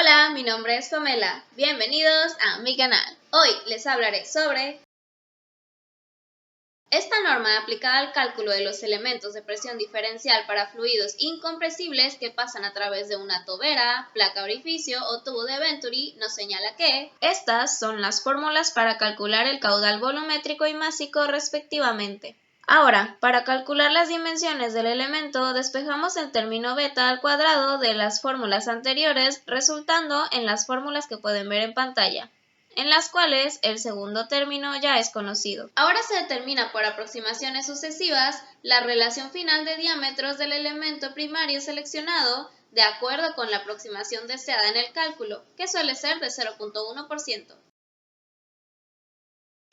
Hola, mi nombre es Pamela. Bienvenidos a mi canal. Hoy les hablaré sobre esta norma aplicada al cálculo de los elementos de presión diferencial para fluidos incompresibles que pasan a través de una tobera, placa orificio o tubo de Venturi nos señala que estas son las fórmulas para calcular el caudal volumétrico y másico respectivamente. Ahora, para calcular las dimensiones del elemento, despejamos el término beta al cuadrado de las fórmulas anteriores, resultando en las fórmulas que pueden ver en pantalla, en las cuales el segundo término ya es conocido. Ahora se determina por aproximaciones sucesivas la relación final de diámetros del elemento primario seleccionado de acuerdo con la aproximación deseada en el cálculo, que suele ser de 0.1%.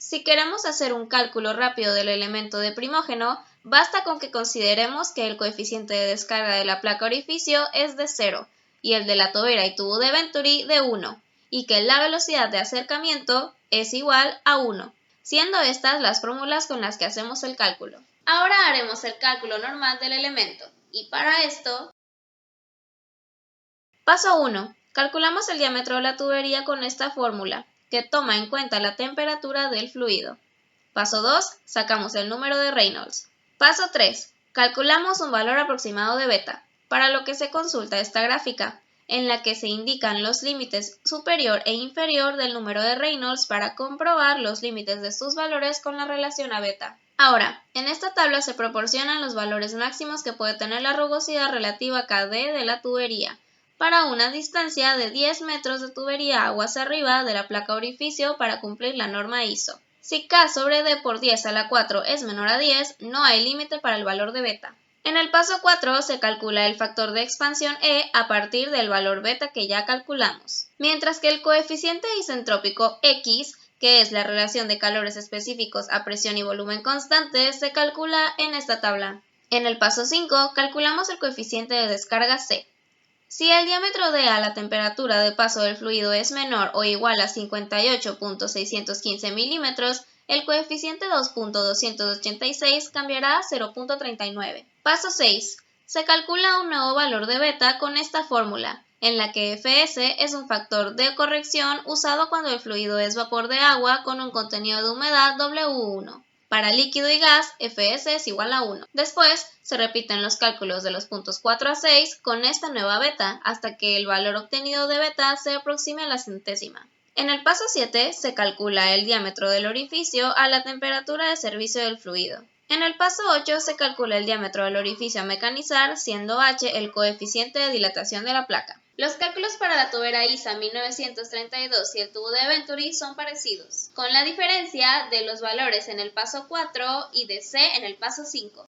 Si queremos hacer un cálculo rápido del elemento de primógeno, basta con que consideremos que el coeficiente de descarga de la placa orificio es de 0 y el de la tobera y tubo de Venturi de 1, y que la velocidad de acercamiento es igual a 1, siendo estas las fórmulas con las que hacemos el cálculo. Ahora haremos el cálculo normal del elemento, y para esto... Paso 1. Calculamos el diámetro de la tubería con esta fórmula, que toma en cuenta la temperatura del fluido. Paso 2. Sacamos el número de Reynolds. Paso 3. Calculamos un valor aproximado de beta, para lo que se consulta esta gráfica, en la que se indican los límites superior e inferior del número de Reynolds para comprobar los límites de sus valores con la relación a beta. Ahora, en esta tabla se proporcionan los valores máximos que puede tener la rugosidad relativa KD de la tubería, para una distancia de 10 metros de tubería aguas arriba de la placa orificio para cumplir la norma ISO. Si K sobre D por 10 a la 4 es menor a 10, no hay límite para el valor de beta. En el paso 4 se calcula el factor de expansión E a partir del valor beta que ya calculamos, mientras que el coeficiente isentrópico X, que es la relación de calores específicos a presión y volumen constante, se calcula en esta tabla. En el paso 5 calculamos el coeficiente de descarga C. Si el diámetro de la temperatura de paso del fluido es menor o igual a 58.615 milímetros, el coeficiente 2.286 cambiará a 0.39. Paso 6. Se calcula un nuevo valor de beta con esta fórmula, en la que Fs es un factor de corrección usado cuando el fluido es vapor de agua con un contenido de humedad W1. Para líquido y gas, Fs es igual a 1. Después, se repiten los cálculos de los puntos 4 a 6 con esta nueva beta, hasta que el valor obtenido de beta se aproxime a la centésima. En el paso 7, se calcula el diámetro del orificio a la temperatura de servicio del fluido. En el paso 8, se calcula el diámetro del orificio a mecanizar, siendo h el coeficiente de dilatación de la placa. Los cálculos para la tobera ISA 1932 y el tubo de Venturi son parecidos, con la diferencia de los valores en el paso 4 y de C en el paso 5.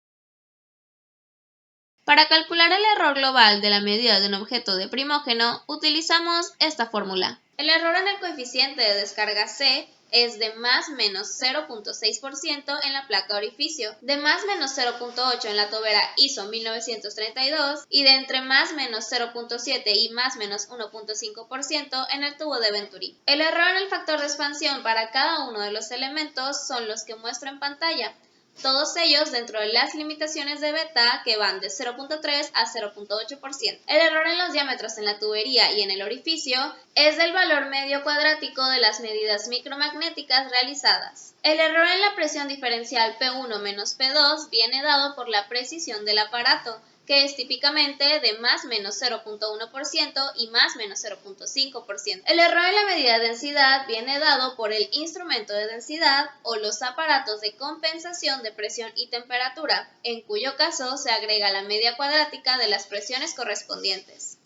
Para calcular el error global de la medida de un objeto de primógeno, utilizamos esta fórmula. El error en el coeficiente de descarga C es de más menos 0.6% en la placa orificio, de más menos 0.8 en la tobera ISO 1932 y de entre más menos 0.7 y más menos 1.5% en el tubo de Venturi. El error en el factor de expansión para cada uno de los elementos son los que muestro en pantalla, todos ellos dentro de las limitaciones de beta que van de 0.3 a 0.8%. El error en los diámetros en la tubería y en el orificio es del valor medio cuadrático de las medidas micromagnéticas realizadas. El error en la presión diferencial P1 menos P2 viene dado por la precisión del aparato, que es típicamente de más menos 0.1% y más menos 0.5%. El error en la medida de densidad viene dado por el instrumento de densidad o los aparatos de compensación de presión y temperatura, en cuyo caso se agrega la media cuadrática de las presiones correspondientes.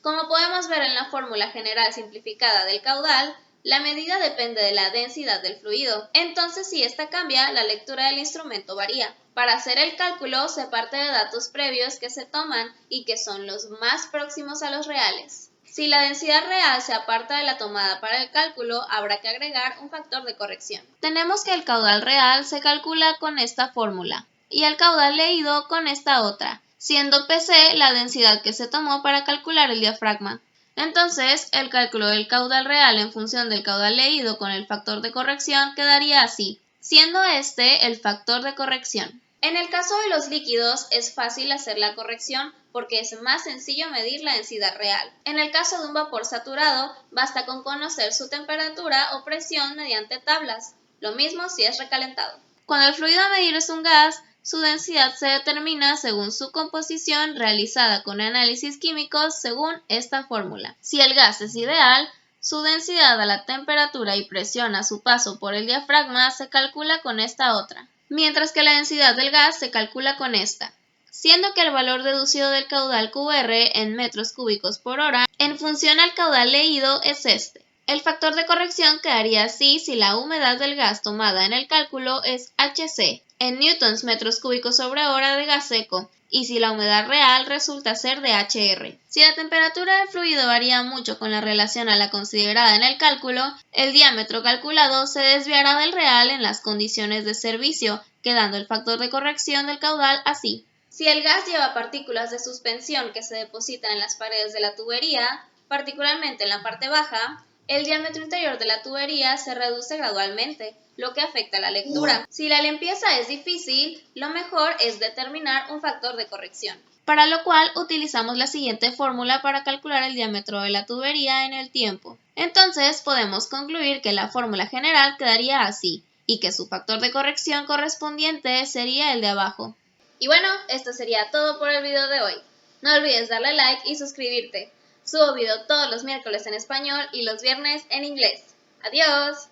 Como podemos ver en la fórmula general simplificada del caudal, la medida depende de la densidad del fluido, entonces si esta cambia, la lectura del instrumento varía. Para hacer el cálculo se parte de datos previos que se toman y que son los más próximos a los reales. Si la densidad real se aparta de la tomada para el cálculo, habrá que agregar un factor de corrección. Tenemos que el caudal real se calcula con esta fórmula y el caudal leído con esta otra, siendo Pc la densidad que se tomó para calcular el diafragma. Entonces, el cálculo del caudal real en función del caudal leído con el factor de corrección quedaría así, siendo este el factor de corrección. En el caso de los líquidos es fácil hacer la corrección porque es más sencillo medir la densidad real. En el caso de un vapor saturado, basta con conocer su temperatura o presión mediante tablas. Lo mismo si es recalentado. Cuando el fluido a medir es un gas, su densidad se determina según su composición realizada con análisis químicos según esta fórmula. Si el gas es ideal, su densidad a la temperatura y presión a su paso por el diafragma se calcula con esta otra, mientras que la densidad del gas se calcula con esta, siendo que el valor deducido del caudal QR en metros cúbicos por hora en función al caudal leído es este. El factor de corrección quedaría así si la humedad del gas tomada en el cálculo es Hc, en newtons metros cúbicos sobre hora de gas seco, y si la humedad real resulta ser de Hr. Si la temperatura del fluido varía mucho con la relación a la considerada en el cálculo, el diámetro calculado se desviará del real en las condiciones de servicio, quedando el factor de corrección del caudal así. Si el gas lleva partículas de suspensión que se depositan en las paredes de la tubería, particularmente en la parte baja, el diámetro interior de la tubería se reduce gradualmente, lo que afecta a la lectura. Si la limpieza es difícil, lo mejor es determinar un factor de corrección, para lo cual utilizamos la siguiente fórmula para calcular el diámetro de la tubería en el tiempo. Entonces podemos concluir que la fórmula general quedaría así, y que su factor de corrección correspondiente sería el de abajo. Y bueno, esto sería todo por el video de hoy. No olvides darle like y suscribirte. Subo video todos los miércoles en español y los viernes en inglés. ¡Adiós!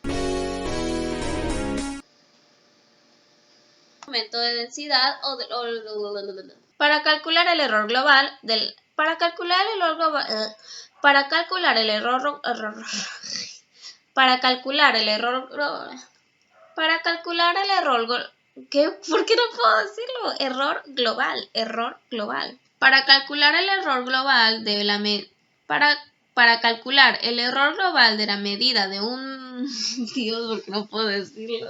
Aumento de densidad para calcular el error global para calcular el error ¿qué? ¿Por qué no puedo decirlo? Error global. Para calcular el error global de la para calcular el error global de la medida de un Dios, ¿por qué no puedo decirlo?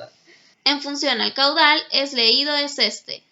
En función al caudal, es leído es este.